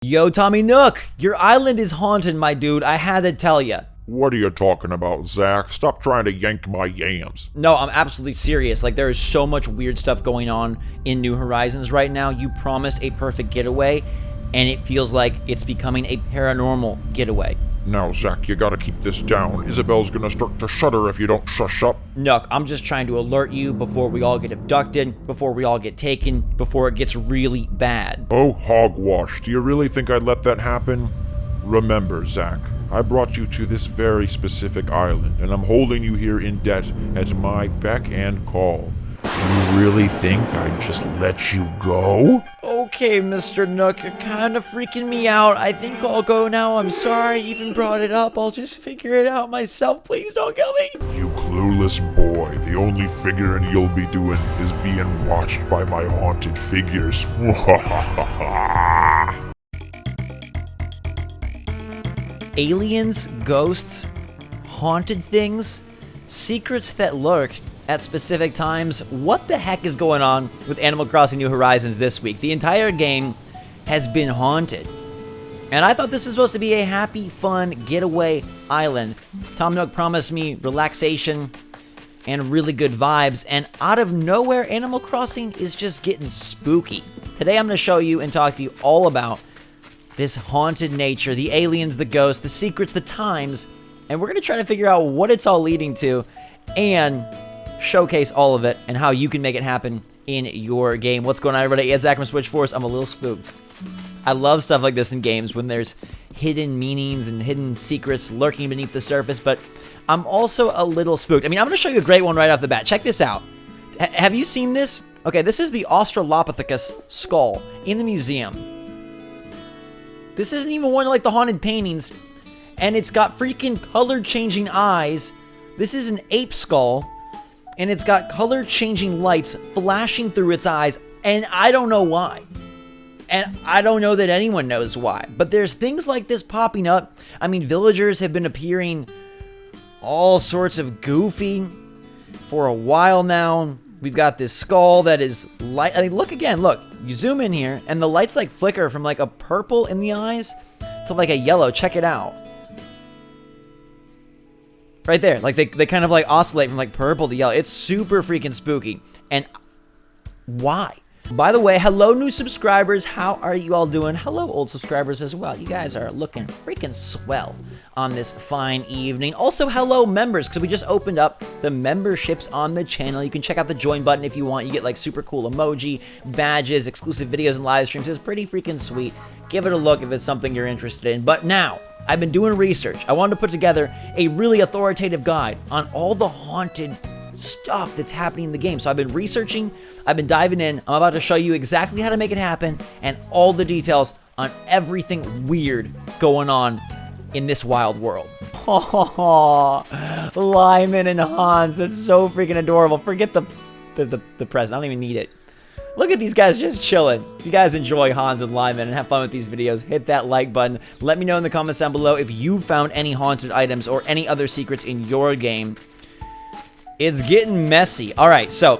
Yo, Tommy Nook, your island is haunted, my dude. I had to tell ya. What are you talking about, Zach? Stop trying to yank my yams. No, I'm absolutely serious. Like, there is so much weird stuff going on in New Horizons right now. You promised a perfect getaway, and it feels like it's becoming a paranormal getaway. Now, Zach, you gotta keep this down. Isabel's gonna start to shudder if you don't shush up. Nook, I'm just trying to alert you before we all get abducted, before we all get taken, before it gets really bad. Oh, hogwash. Do you really think I'd let that happen? Remember, Zach, I brought you to this very specific island, and I'm holding you here in debt at my beck and call. Do you really think I'd just let you go? Okay, Mr. Nook, you're kind of freaking me out. I think I'll go now. I'm sorry I even brought it up. I'll just figure it out myself. Please don't kill me. You clueless boy. The only figuring you'll be doing is being watched by my haunted figures. Aliens, ghosts, haunted things, secrets that lurk at specific times. What the heck is going on with Animal Crossing New Horizons this week? The entire game has been haunted. And I thought this was supposed to be a happy, fun, getaway island. Tom Nook promised me relaxation and really good vibes, and out of nowhere, Animal Crossing is just getting spooky. Today I'm going to show you and talk to you all about this haunted nature, the aliens, the ghosts, the secrets, the times, and we're going to try to figure out what it's all leading to and showcase all of it and how you can make it happen in your game. What's going on, everybody? It's Zach from SwitchForce. I'm a little spooked. I love stuff like this in games when there's hidden meanings and hidden secrets lurking beneath the surface, but I'm also a little spooked. I mean, I'm going to show you a great one right off the bat. Check this out. Have you seen this? Okay, this is the Australopithecus skull in the museum. This isn't even one of like the haunted paintings, and it's got freaking color-changing eyes. This is an ape skull, and it's got color-changing lights flashing through its eyes, and I don't know why. And I don't know that anyone knows why. But there's things like this popping up. I mean, villagers have been appearing all sorts of goofy for a while now. We've got this skull that is light. I mean, look again, look. You zoom in here, and the lights like flicker from like a purple in the eyes to like a yellow. Check it out. Right there, like they kind of like oscillate from like purple to yellow. It's super freaking spooky. And why? By the way, hello new subscribers. How are you all doing? Hello old subscribers as well. You guys are looking freaking swell on this fine evening. Also, hello members, because we just opened up the memberships on the channel. You can check out the join button if you want. You get like super cool emoji, badges, exclusive videos and live streams. It's pretty freaking sweet. Give it a look if it's something you're interested in. But now, I've been doing research. I wanted to put together a really authoritative guide on all the haunted stuff that's happening in the game. So I've been researching, I've been diving in. I'm about to show you exactly how to make it happen and all the details on everything weird going on in this wild world. Oh, Lyman and Hans, that's so freaking adorable. Forget the present, I don't even need it. Look at these guys just chilling. If you guys enjoy Hans and Lyman and have fun with these videos, hit that like button. Let me know in the comments down below if you found any haunted items or any other secrets in your game. It's getting messy. All right, so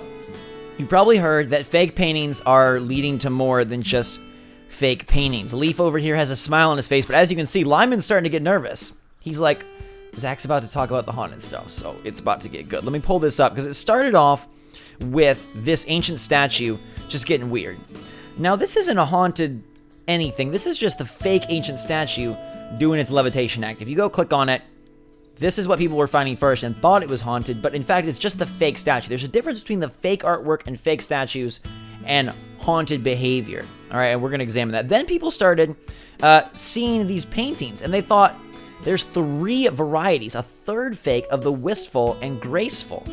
you've probably heard that fake paintings are leading to more than just fake paintings. Leaf over here has a smile on his face, but as you can see, Lyman's starting to get nervous. He's like, Zach's about to talk about the haunted stuff, so it's about to get good. Let me pull this up, because it started off with this ancient statue just getting weird. Now, this isn't a haunted anything. This is just a fake ancient statue doing its levitation act. If you go click on it, this is what people were finding first and thought it was haunted, but in fact, it's just the fake statue. There's a difference between the fake artwork and fake statues and haunted behavior. All right, and we're going to examine that. Then people started seeing these paintings, and they thought there's 3 varieties, a third fake of the wistful and graceful.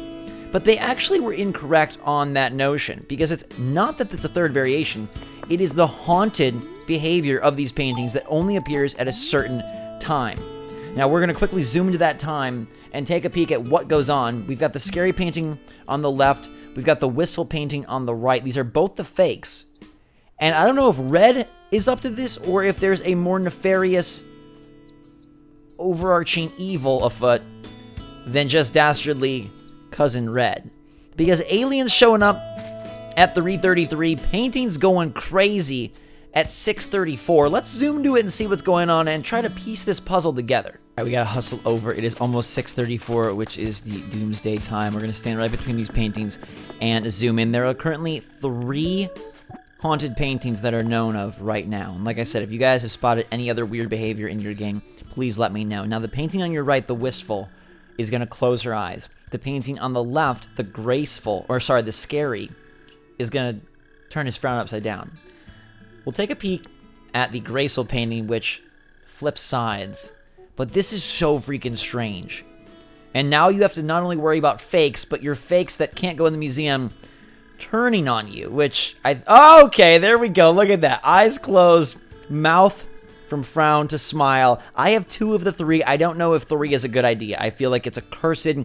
But they actually were incorrect on that notion, because it's not that it's a third variation, it is the haunted behavior of these paintings that only appears at a certain time. Now, we're going to quickly zoom into that time and take a peek at what goes on. We've got the scary painting on the left. We've got the wistful painting on the right. These are both the fakes. And I don't know if Red is up to this or if there's a more nefarious, overarching evil afoot than just dastardly Cousin Red. Because aliens showing up at 333, paintings going crazy, at 6:34. Let's zoom to it and see what's going on and try to piece this puzzle together. All right, we gotta hustle over. It is almost 6:34, which is the doomsday time. We're gonna stand right between these paintings and zoom in. There are currently 3 haunted paintings that are known of right now. And like I said, if you guys have spotted any other weird behavior in your game, please let me know. Now, the painting on your right, the wistful, is gonna close her eyes. The painting on the left, the scary, is gonna turn his frown upside down. We'll take a peek at the graceful painting, which flips sides. But this is so freaking strange. And now you have to not only worry about fakes, but your fakes that can't go in the museum turning on you, okay, there we go. Look at that. Eyes closed, mouth from frown to smile. I have 2 of the 3. I don't know if 3 is a good idea. I feel like it's a cursed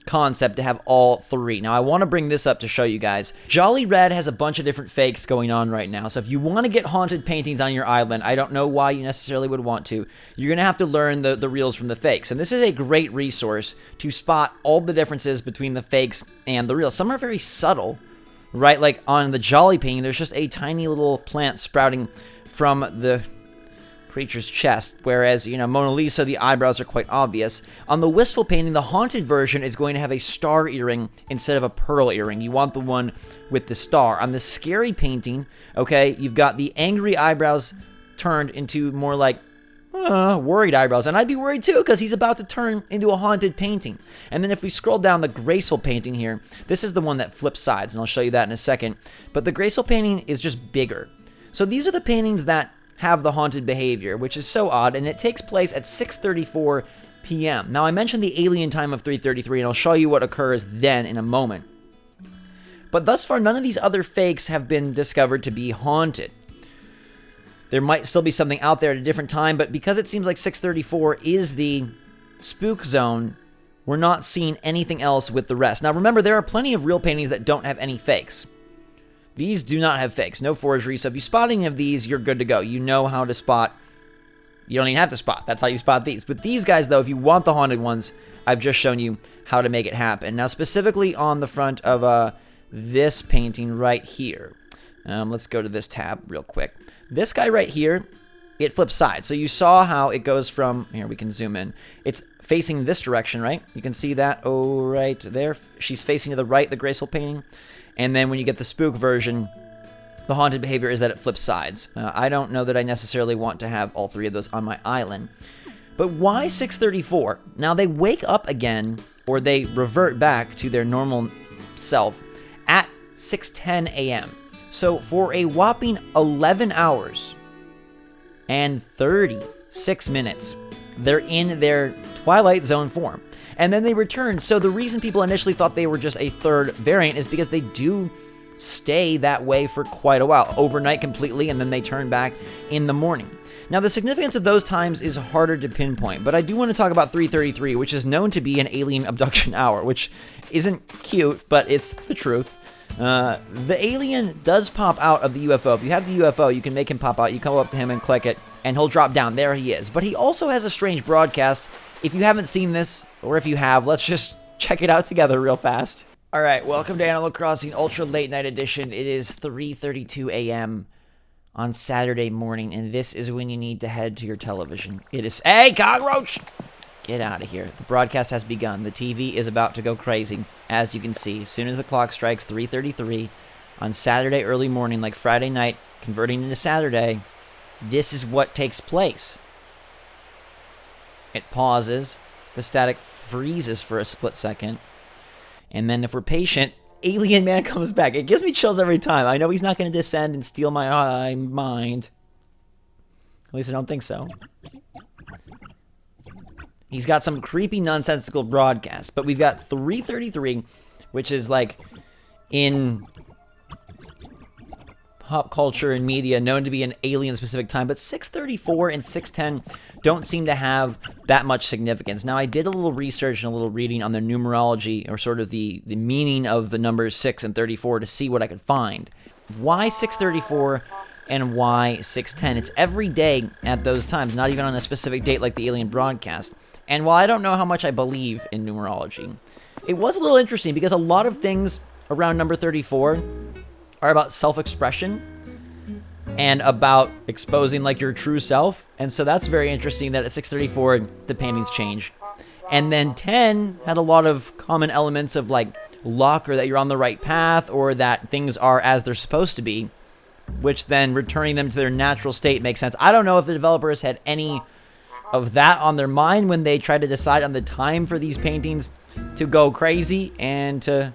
concept to have all 3. Now, I want to bring this up to show you guys. Jolly Red has a bunch of different fakes going on right now, so if you want to get haunted paintings on your island, I don't know why you necessarily would want to. You're going to have to learn the reals from the fakes, and this is a great resource to spot all the differences between the fakes and the reals. Some are very subtle, right? Like on the Jolly painting, there's just a tiny little plant sprouting from the creature's chest, whereas, Mona Lisa, the eyebrows are quite obvious. On the wistful painting, the haunted version is going to have a star earring instead of a pearl earring. You want the one with the star. On the scary painting, okay, you've got the angry eyebrows turned into more like worried eyebrows, and I'd be worried too because he's about to turn into a haunted painting. And then if we scroll down the graceful painting here, this is the one that flips sides, and I'll show you that in a second. But the graceful painting is just bigger. So these are the paintings that have the haunted behavior, which is so odd, and it takes place at 6:34 p.m. Now, I mentioned the alien time of 3:33, and I'll show you what occurs then in a moment. But thus far, none of these other fakes have been discovered to be haunted. There might still be something out there at a different time, but because it seems like 6:34 is the spook zone, we're not seeing anything else with the rest. Now, remember, there are plenty of real paintings that don't have any fakes. These do not have fakes, no forgery, so if you spot any of these, you're good to go. You know how to spot. You don't even have to spot. That's how you spot these. But these guys, though, if you want the haunted ones, I've just shown you how to make it happen. Now, specifically on the front of this painting right here. Let's go to this tab real quick. This guy right here, it flips sides. So you saw how it goes from, here we can zoom in. It's facing this direction, right? You can see that, right there. She's facing to the right, the graceful painting. And then when you get the spook version, the haunted behavior is that it flips sides. I don't know that I necessarily want to have all 3 of those on my island. But why 6:34? Now, they wake up again, or they revert back to their normal self at 6:10 a.m. So for a whopping 11 hours and 36 minutes, they're in their Twilight Zone form. And then they return. So the reason people initially thought they were just a 3rd variant is because they do stay that way for quite a while, overnight completely, and then they turn back in the morning. Now, the significance of those times is harder to pinpoint, but I do want to talk about 3:33, which is known to be an alien abduction hour, which isn't cute, but it's the truth. The alien does pop out of the UFO. If you have the UFO, you can make him pop out. You come up to him and click it, and he'll drop down. There he is. But he also has a strange broadcast. If you haven't seen this, or if you have, let's just check it out together real fast. All right, welcome to Animal Crossing Ultra Late Night Edition. It is 3:32 a.m. on Saturday morning, and this is when you need to head to your television. It is... Hey, cockroach! Get out of here. The broadcast has begun. The TV is about to go crazy, as you can see. As soon as the clock strikes 3:33 on Saturday early morning, like Friday night, converting into Saturday, this is what takes place. It pauses. The static freezes for a split second. And then if we're patient, Alien Man comes back. It gives me chills every time. I know he's not going to descend and steal my mind. At least I don't think so. He's got some creepy, nonsensical broadcast. But we've got 3:33, which is like in pop culture and media known to be an alien-specific time. But 6:34 and 6:10 don't seem to have that much significance. Now, I did a little research and a little reading on the numerology, or sort of the meaning of the numbers 6 and 34 to see what I could find. Why 6:34 and why 6:10? It's every day at those times, not even on a specific date like the alien broadcast. And while I don't know how much I believe in numerology, it was a little interesting because a lot of things around number 34 are about self-expression. and about exposing like your true self. And so that's very interesting that at 634 the paintings change. And then 10 had a lot of common elements of like luck, or that you're on the right path, or that things are as they're supposed to be, which then returning them to their natural state makes sense. I don't know if the developers had any of that on their mind when they tried to decide on the time for these paintings to go crazy and to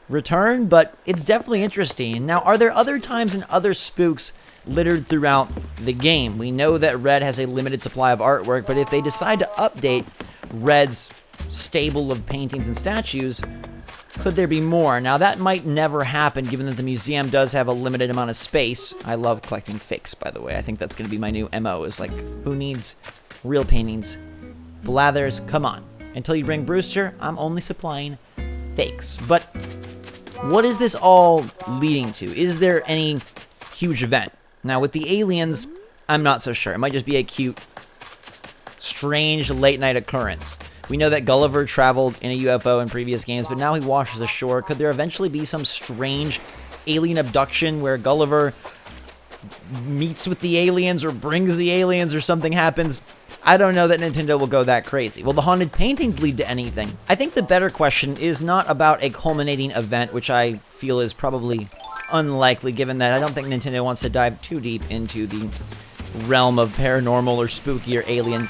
return, but it's definitely interesting. Now, are there other times and other spooks littered throughout the game? We know that Red has a limited supply of artwork, but if they decide to update Red's stable of paintings and statues, could there be more? Now, that might never happen, given that the museum does have a limited amount of space. I love collecting fakes, by the way. I think that's going to be my new MO, is like, who needs real paintings? Blathers, come on. Until you bring Brewster, I'm only supplying fakes. But what is this all leading to? Is there any huge event? Now, with the aliens, I'm not so sure. It might just be a cute, strange late-night occurrence. We know that Gulliver traveled in a UFO in previous games, but now he washes ashore. Could there eventually be some strange alien abduction where Gulliver meets with the aliens or brings the aliens, or something happens? I don't know that Nintendo will go that crazy. Will the haunted paintings lead to anything? I think the better question is not about a culminating event, which I feel is probably unlikely, given that I don't think Nintendo wants to dive too deep into the realm of paranormal or spooky or alien.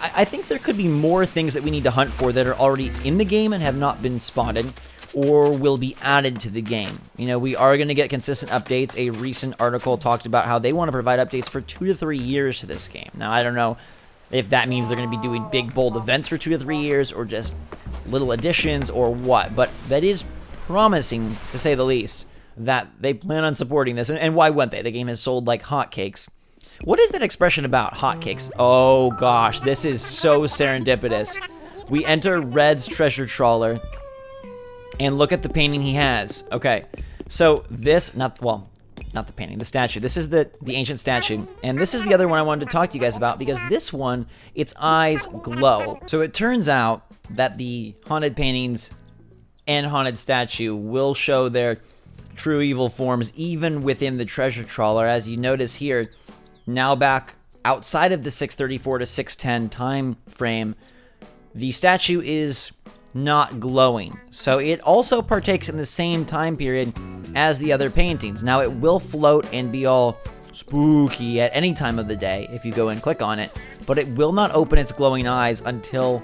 I think there could be more things that we need to hunt for that are already in the game and have not been spotted, or will be added to the game. You know, we are going to get consistent updates. A recent article talked about how they want to provide updates for 2 to 3 years to this game. Now, I don't know if that means they're going to be doing big, bold events for 2 to 3 years, or just little additions, or what. But that is promising, to say the least, that they plan on supporting this. And why wouldn't they? The game has sold like hotcakes. What is that expression about, hotcakes? Oh gosh, this is so serendipitous. We enter Red's treasure trawler and look at the painting he has. Okay, so this, not the painting, the statue. This is the ancient statue, and this is the other one I wanted to talk to you guys about, because this one, its eyes glow. So it turns out that the haunted paintings and haunted statue will show their true evil forms even within the treasure trawler. As you notice here, now back outside of the 634 to 610 time frame, the statue is not glowing. So it also partakes in the same time period as the other paintings. Now, it will float and be all spooky at any time of the day if you go and click on it, but it will not open its glowing eyes until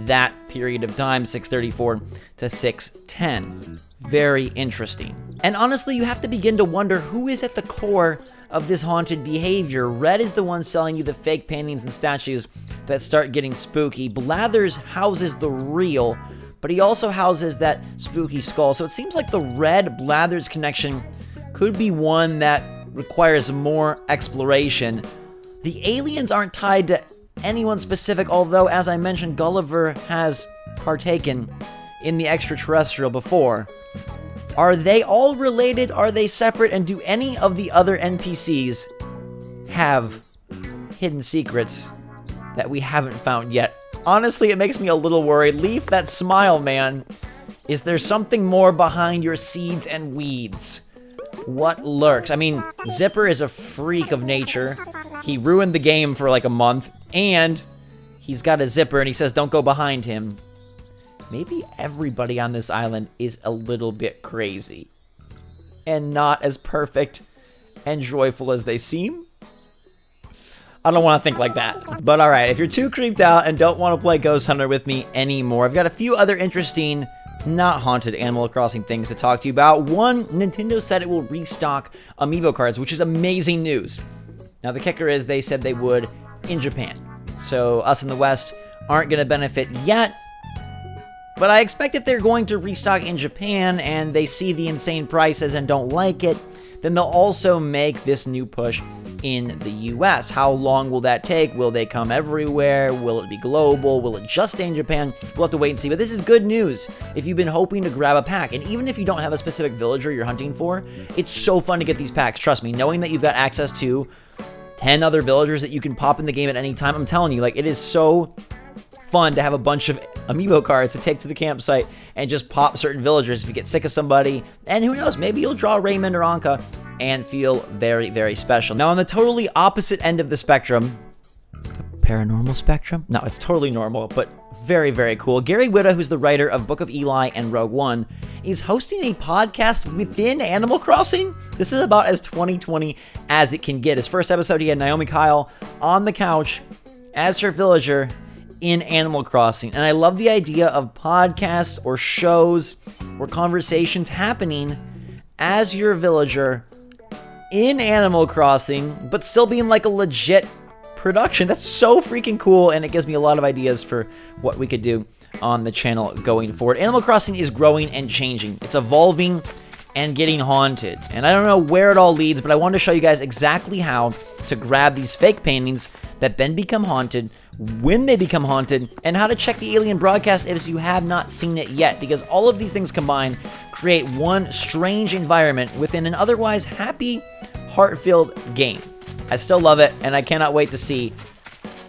that period of time, 634 to 610. Very interesting. And honestly, you have to begin to wonder who is at the core of this haunted behavior. Red is the one selling you the fake paintings and statues that start getting spooky. Blathers houses the real, but he also houses that spooky skull. So it seems like the Red Blathers connection could be one that requires more exploration. The aliens aren't tied to anyone specific, although, as I mentioned, Gulliver has partaken in the extraterrestrial before. Are they all related? Are they separate? And do any of the other NPCs have hidden secrets that we haven't found yet? Honestly, it makes me a little worried. Leaf, that smile, man. Is there something more behind your seeds and weeds? What lurks? I mean, Zipper is a freak of nature. He ruined the game for like a month, and he's got a zipper, and he says don't go behind him. Maybe everybody on this island is a little bit crazy and not as perfect and joyful as they seem. I don't want to think like that. But alright, if you're too creeped out and don't want to play Ghost Hunter with me anymore, I've got a few other interesting, not haunted Animal Crossing things to talk to you about. One, Nintendo said it will restock Amiibo cards, which is amazing news. Now the kicker is they said they would in Japan. So us in the West aren't going to benefit yet. But I expect if they're going to restock in Japan and they see the insane prices and don't like it, then they'll also make this new push in the US. How long will that take? Will they come everywhere? Will it be global? Will it just stay in Japan? We'll have to wait and see. But this is good news if you've been hoping to grab a pack. And even if you don't have a specific villager you're hunting for, it's so fun to get these packs. Trust me, knowing that you've got access to 10 other villagers that you can pop in the game at any time, I'm telling you, like, it is so fun to have a bunch of Amiibo cards to take to the campsite and just pop certain villagers if you get sick of somebody. And who knows, maybe you'll draw Raymond or Anka and feel very, very special. Now, on the totally opposite end of the spectrum, the paranormal spectrum? No, it's totally normal, but very, very cool. Gary Whitta, who's the writer of Book of Eli and Rogue One, is hosting a podcast within Animal Crossing. This is about as 2020 as it can get. His first episode, he had Naomi Kyle on the couch as her villager in Animal Crossing. And I love the idea of podcasts or shows or conversations happening as your villager in Animal Crossing, but still being like a legit production. That's so freaking cool, and it gives me a lot of ideas for what we could do on the channel going forward. Animal Crossing is growing and changing. It's evolving and getting haunted. And I don't know where it all leads, but I wanted to show you guys exactly how to grab these fake paintings that then become haunted, when they become haunted, and how to check the alien broadcast if you have not seen it yet, because all of these things combined create one strange environment within an otherwise happy, heart-filled game. I still love it, and I cannot wait to see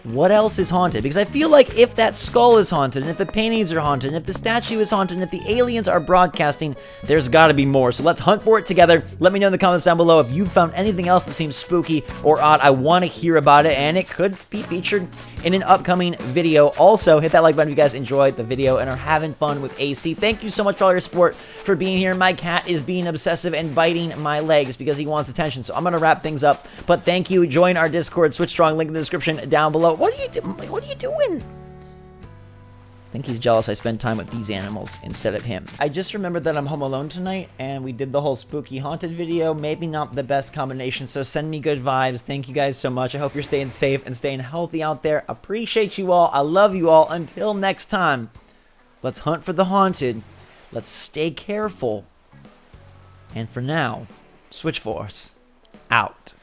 what else is haunted, because I feel like if that skull is haunted, and if the paintings are haunted, and if the statue is haunted, and if the aliens are broadcasting, there's got to be more. So let's hunt for it together. Let me know in the comments down below if you found anything else that seems spooky or odd. I want to hear about it, and it could be featured in an upcoming video. Also, hit that like button if you guys enjoyed the video and are having fun with AC. Thank you so much for all your support, for being here. My cat is being obsessive and biting my legs because he wants attention, so I'm going to wrap things up. But thank you. Join our Discord, Switch Strong, link in the description down below. What are you doing? What are you doing? I think he's jealous I spend time with these animals instead of him. I just remembered that I'm home alone tonight, and we did the whole spooky haunted video. Maybe not the best combination, so send me good vibes. Thank you guys so much. I hope you're staying safe and staying healthy out there. Appreciate you all. I love you all. Until next time, let's hunt for the haunted. Let's stay careful. And for now, SwitchForce out.